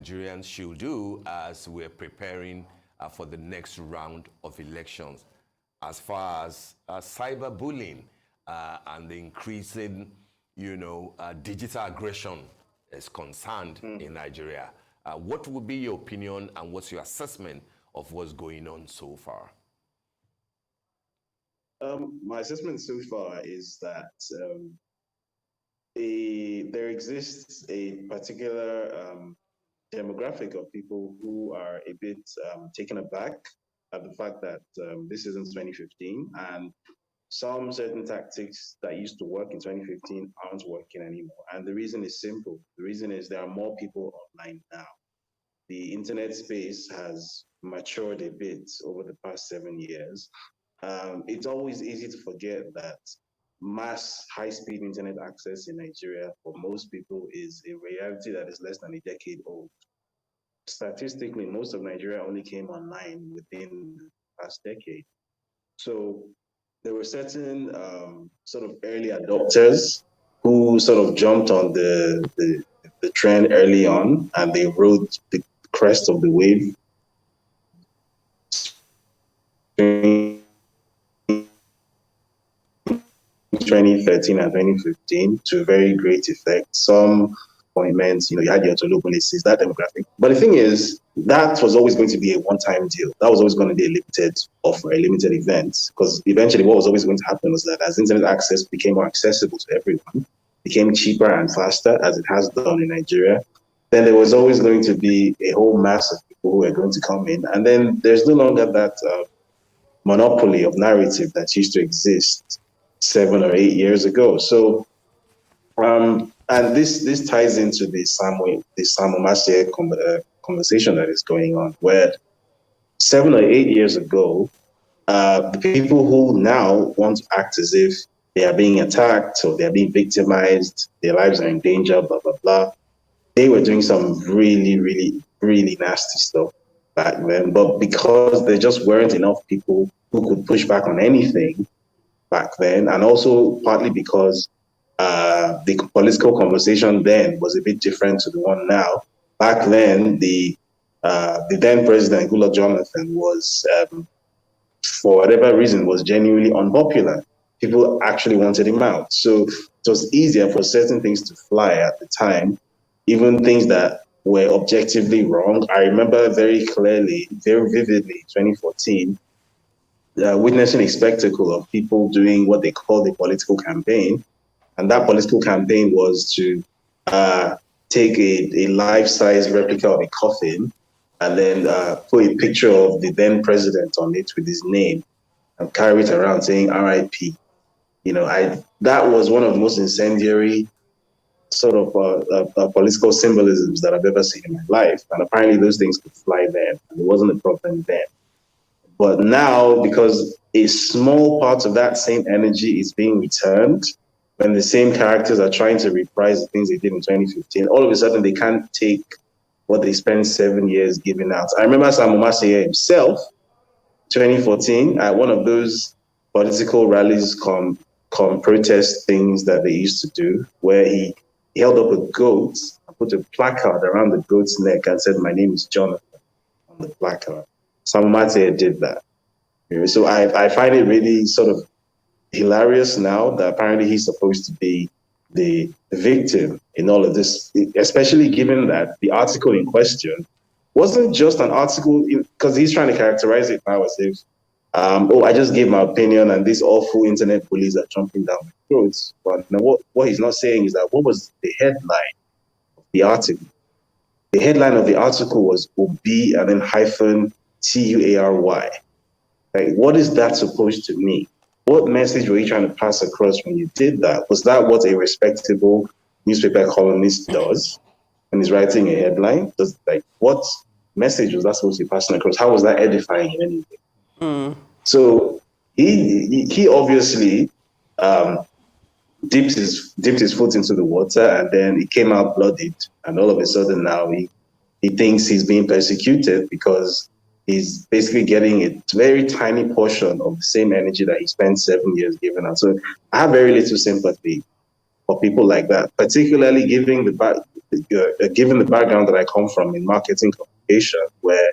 Nigerians should do as we're preparing for the next round of elections, as far as cyberbullying and the increasing, digital aggression is concerned in Nigeria. What would be your opinion and what's your assessment of what's going on so far? My assessment so far is that there exists a particular demographic of people who are a bit taken aback at the fact that this isn't 2015 and some certain tactics that used to work in 2015 aren't working anymore. And the reason is simple. The reason is there are more people online now. The internet space has matured a bit over the past 7 years. It's always easy to forget that mass high-speed internet access in Nigeria for most people is a reality that is less than a decade old. Statistically, most of Nigeria only came online within the past decade. So there were certain sort of early adopters who sort of jumped on the trend early on and they rode the crest of the wave 2013 and 2015 to very great effect. Some appointments, you had your Tolu policies, that demographic. But the thing is, that was always going to be a one-time deal. That was always going to be a limited offer, a limited event, because eventually what was always going to happen was that as internet access became more accessible to everyone, became cheaper and faster, as it has done in Nigeria, then there was always going to be a whole mass of people who were going to come in. And then there's no longer that monopoly of narrative that used to exist 7 or 8 years ago. So, and this ties into the SAM OMATSEYE conversation that is going on, where 7 or 8 years ago, the people who now want to act as if they are being attacked or they are being victimized, their lives are in danger, blah, blah, blah, they were doing some really, really, really nasty stuff back then. But because there just weren't enough people who could push back on anything back then, and also partly because the political conversation then was a bit different to the one now. Back then, the then president Goodluck Jonathan was, for whatever reason, was genuinely unpopular. People actually wanted him out, so it was easier for certain things to fly at the time, even things that were objectively wrong. I remember very clearly, very vividly, 2014. Witnessing a spectacle of people doing what they called a political campaign. And that political campaign was to take a life-size replica of a coffin and then put a picture of the then president on it with his name and carry it around saying RIP. That was one of the most incendiary sort of political symbolisms that I've ever seen in my life. And apparently those things could fly then. And it wasn't a problem then. But now, because a small part of that same energy is being returned, when the same characters are trying to reprise the things they did in 2015, all of a sudden they can't take what they spent 7 years giving out. I remember SAM OMATSEYE himself, 2014, at one of those political rallies come protest things that they used to do, where he held up a goat and put a placard around the goat's neck and said, "My name is Jonathan," on the placard. SAM OMATSEYE did that. So I find it really sort of hilarious now that apparently he's supposed to be the victim in all of this, especially given that the article in question wasn't just an article, because he's trying to characterize it now as if, I just gave my opinion and these awful internet bullies are jumping down my throats. But now what he's not saying is that what was the headline of the article? The headline of the article was OB and then hyphen TUARY. Like, what is that supposed to mean? What message were you trying to pass across when you did that? Was that what a respectable newspaper columnist does when he's writing a headline? What message was that supposed to be passing across? How was that edifying in anything? So he obviously dipped his foot into the water, and then he came out bloodied. And all of a sudden now he thinks he's being persecuted because he's basically getting a very tiny portion of the same energy that he spent 7 years giving out. So I have very little sympathy for people like that, particularly given given the background that I come from in marketing communication, where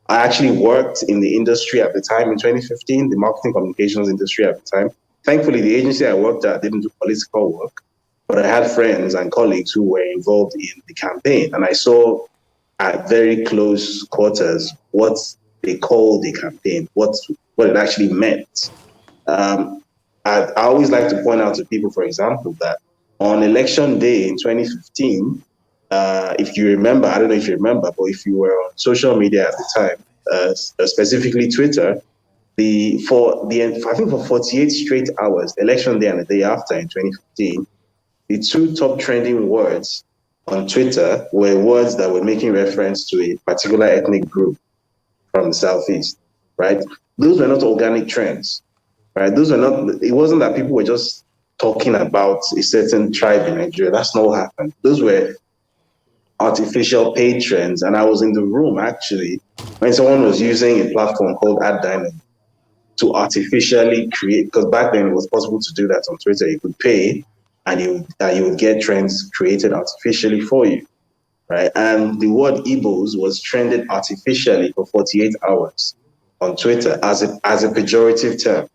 I actually worked in the industry at the time in 2015, the marketing communications industry at the time. Thankfully, the agency I worked at didn't do political work, but I had friends and colleagues who were involved in the campaign. And I saw at very close quarters what they called the campaign, what it actually meant. I always like to point out to people, for example, that on election day in 2015, if you remember, I don't know if you remember, but if you were on social media at the time, specifically Twitter, I think for 48 straight hours, election day and the day after in 2015, the two top trending words on Twitter were words that were making reference to a particular ethnic group from the Southeast, right? Those were not organic trends, right? Those were not, it wasn't that people were just talking about a certain tribe in Nigeria. That's not what happened. Those were artificial paid trends. And I was in the room actually when someone was using a platform called AdDynamo to artificially create, because back then it was possible to do that on Twitter. You could pay and you would get trends created artificially for you, right? And the word Igbos was trended artificially for 48 hours on Twitter as a pejorative term.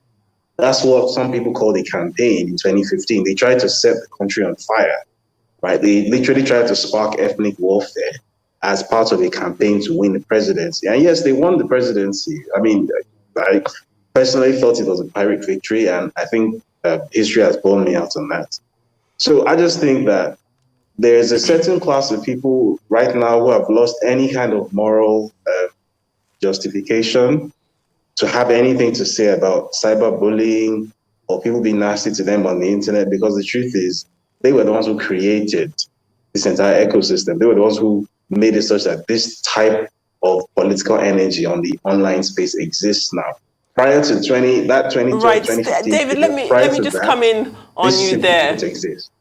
That's what some people called a campaign in 2015. They tried to set the country on fire, right? They literally tried to spark ethnic warfare as part of a campaign to win the presidency. And yes, they won the presidency. I mean, I personally thought it was a Pyrrhic victory, and I think history has borne me out on that. So I just think that there's a certain class of people right now who have lost any kind of moral justification to have anything to say about cyberbullying or people being nasty to them on the internet, because the truth is they were the ones who created this entire ecosystem. They were the ones who made it such that this type of political energy on the online space exists now. Prior to 2012, right. 2015, David, let me just come in on you there. Exist.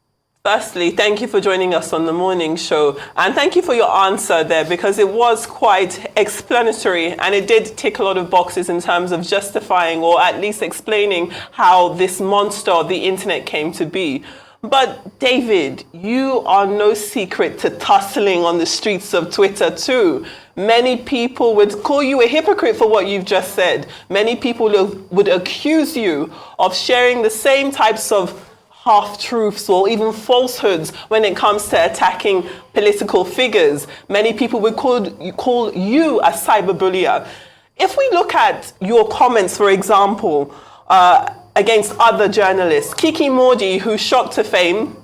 Firstly, thank you for joining us on the morning show, and thank you for your answer there, because it was quite explanatory and it did tick a lot of boxes in terms of justifying or at least explaining how this monster of the internet came to be. But David, you are no secret to tussling on the streets of Twitter too. Many people would call you a hypocrite for what you've just said. Many people would accuse you of sharing the same types of half-truths or even falsehoods when it comes to attacking political figures. Many people would call you a cyberbullier. If we look at your comments, for example, against other journalists, Kiki Mordi, who shot to fame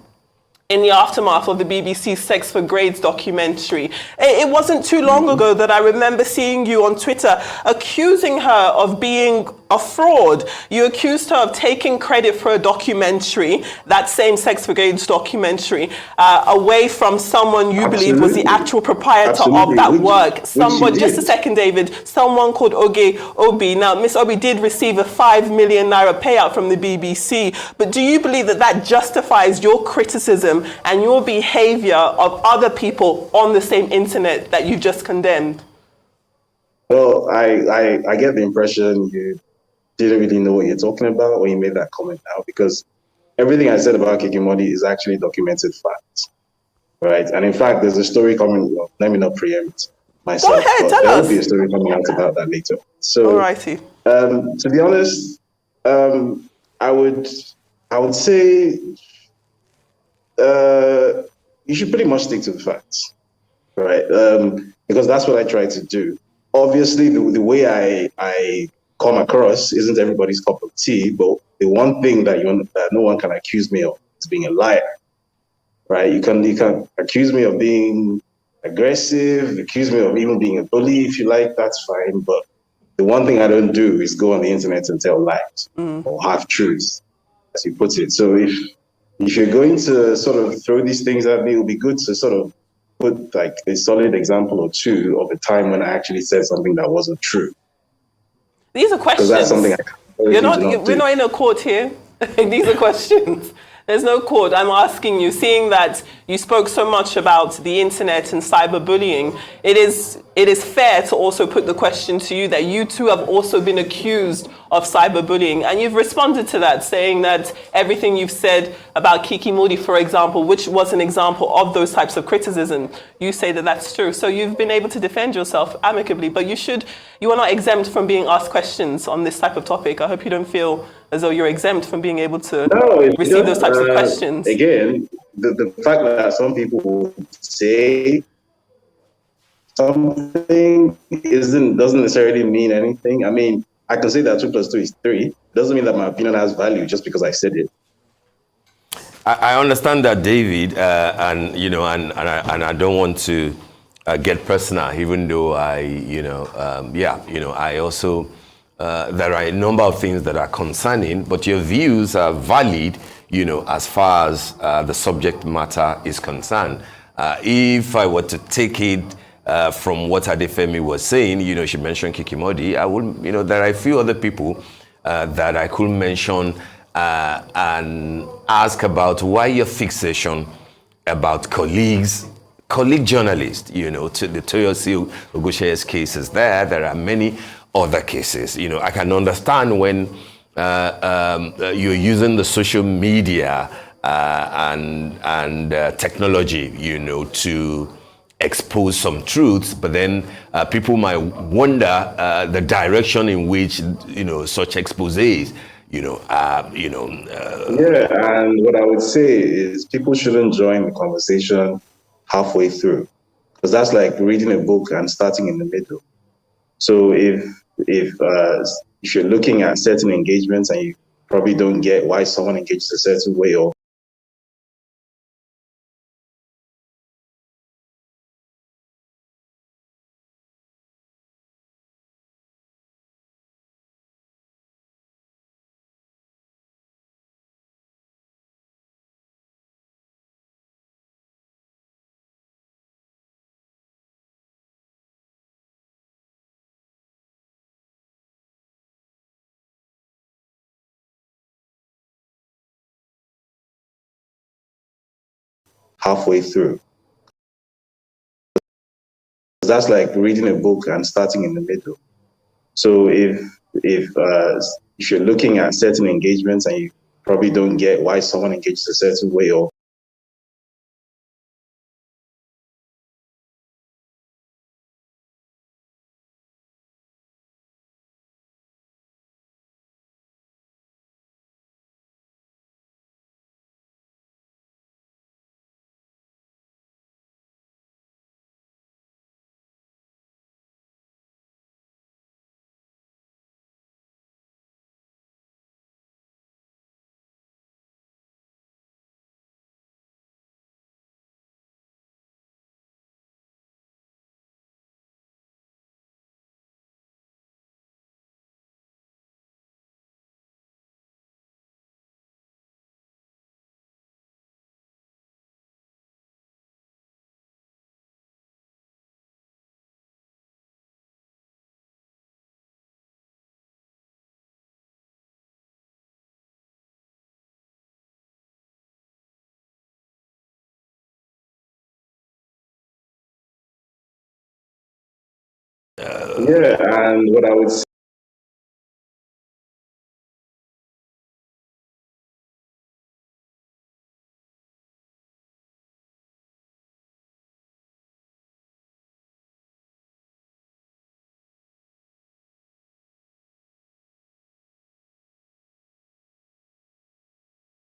in the aftermath of the BBC's Sex for Grades documentary. It wasn't too long ago that I remember seeing you on Twitter accusing her of being a fraud. You accused her of taking credit for a documentary, that same Sex for Grades documentary, away from someone you believe was the actual proprietor of that work. Someone, just a second, David, someone called Obi. Now, Miss Obi did receive a 5 million naira payout from the BBC, but do you believe that that justifies your criticism and your behavior of other people on the same internet that you just condemned? Well, I get the impression you didn't really know what you're talking about when you made that comment now, because everything I said about Kiki Mordi is actually documented facts, right? And in fact, there's a story coming. Well, let me not preempt myself. Go ahead, tell us. There will be a story coming out about that later. So, alrighty. To be honest, I would say you should pretty much stick to the facts, right? Because that's what I try to do. Obviously, the way I come across isn't everybody's cup of tea, but the one thing that no one can accuse me of is being a liar, right? You can accuse me of being aggressive, accuse me of even being a bully if you like, that's fine. But the one thing I don't do is go on the internet and tell lies or half truths, as you put it. So if you're going to sort of throw these things at me, it would be good to sort of put like a solid example or two of a time when I actually said something that wasn't true. These are questions. That's something we're not in a court here. These are questions. There's no court. I'm asking you, seeing that you spoke so much about the internet and cyberbullying, it is fair to also put the question to you that you too have also been accused of cyberbullying. And you've responded to that, saying that everything you've said about Kiki Moody, for example, which was an example of those types of criticism, you say that that's true. So you've been able to defend yourself amicably, but you are not exempt from being asked questions on this type of topic. I hope you don't feel as though you're exempt from being able to receive those types of questions. Again, the fact that some people will say something doesn't necessarily mean anything. I mean, I can say that 2 plus 2 is 3. Doesn't mean that my opinion has value just because I said it. I understand that, David, and I don't want to get personal, even though I also there are a number of things that are concerning, but your views are valid, as far as the subject matter is concerned. If I were to take it from what Adefemi was saying, she mentioned Kikimodi, I would, there are a few other people that I could mention and ask about why your fixation about colleague journalists, to the Toyosi Ogushe's cases there are many other cases. I can understand when you're using the social media and technology, to expose some truths, but then people might wonder the direction in which such exposés Yeah, and what I would say is people shouldn't join the conversation halfway through, because that's like reading a book and starting in the middle. So if you're looking at certain engagements and you probably don't get why someone engages a certain way, or halfway through, because that's like reading a book and starting in the middle. So if you're looking at certain engagements and you probably don't get why someone engages a certain way, or yeah, and what I would say